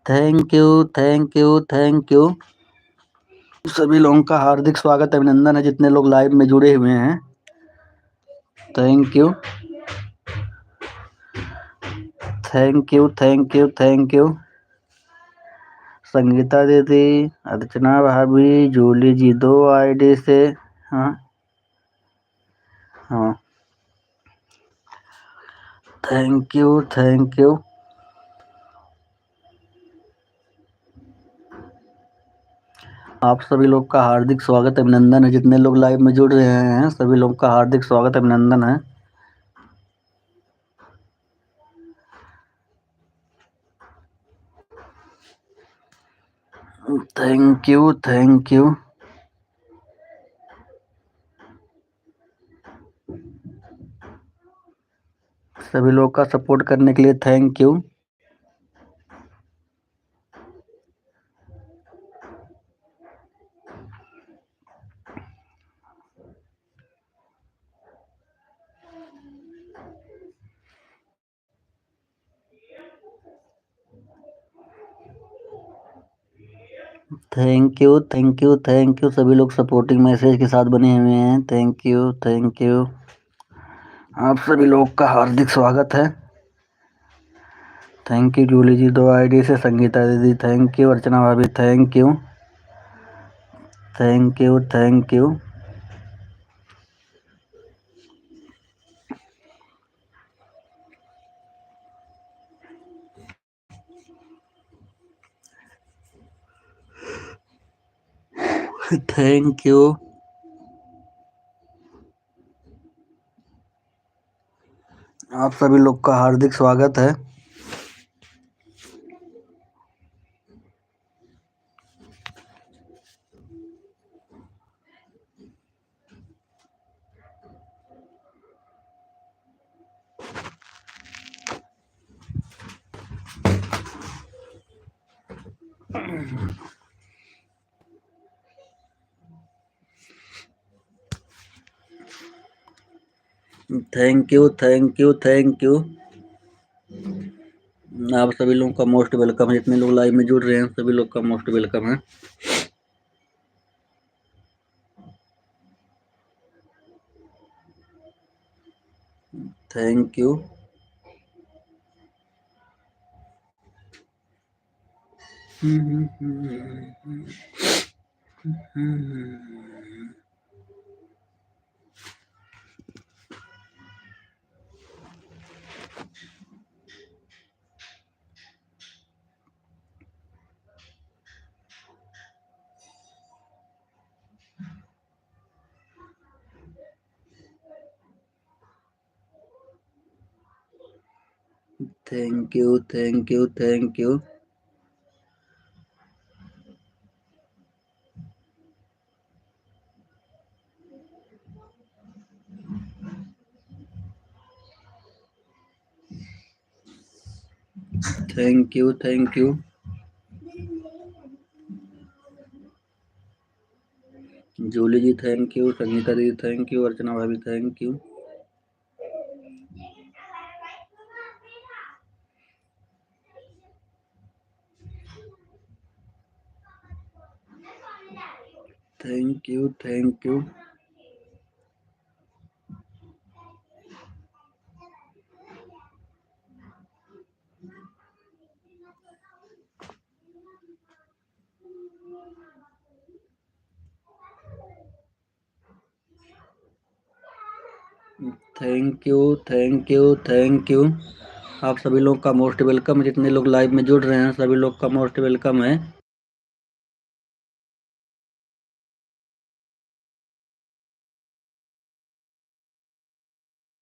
Thank you, thank you, thank you. सभी लोगों का हार्दिक स्वागत अभिनंदन है जितने लोग लाइव में जुड़े हुए हैं। Thank you, thank you, thank you, thank you. Sangeeta दीदी, अर्चना भाभी, जूली जी 2 आईडी से। हाँ हाँ, थैंक यू, थैंक यू। आप सभी लोग का हार्दिक स्वागत अभिनंदन है जितने लोग लाइव में जुड़ रहे हैं। सभी लोग का हार्दिक स्वागत अभिनंदन है। Thank you, thank you. सभी लोग का सपोर्ट करने के लिए thank you. Thank you, thank you, thank you. सभी लोग सपोर्टिंग मैसेज के साथ बने हुए हैं। Thank you, thank you. आप सभी लोग का हार्दिक स्वागत है। Thank you Julie ji 2 ID से। संगीता दीदी थैंक यू। अर्चना भाभी thank you, thank you, thank you. Thank you. आप सभी लोग का हार्दिक स्वागत है। Thank you, thank you, thank you. आप सभी लोगों का मोस्ट वेलकम है। जितने लोग लाइव में जुड़ रहे हैं सभी लोग का मोस्ट वेलकम है। Thank you. Thank you, thank you, thank you. Thank you, thank you. Julie ji thank you. Sangeeta दीदी थैंक यू। अर्चना भाभी thank you. Thank you, thank you. Thank you, thank you, thank you. आप सभी लोग का most welcome है। जितने लोग live में जुड़ रहे हैं सभी लोग का मोस्ट वेलकम है।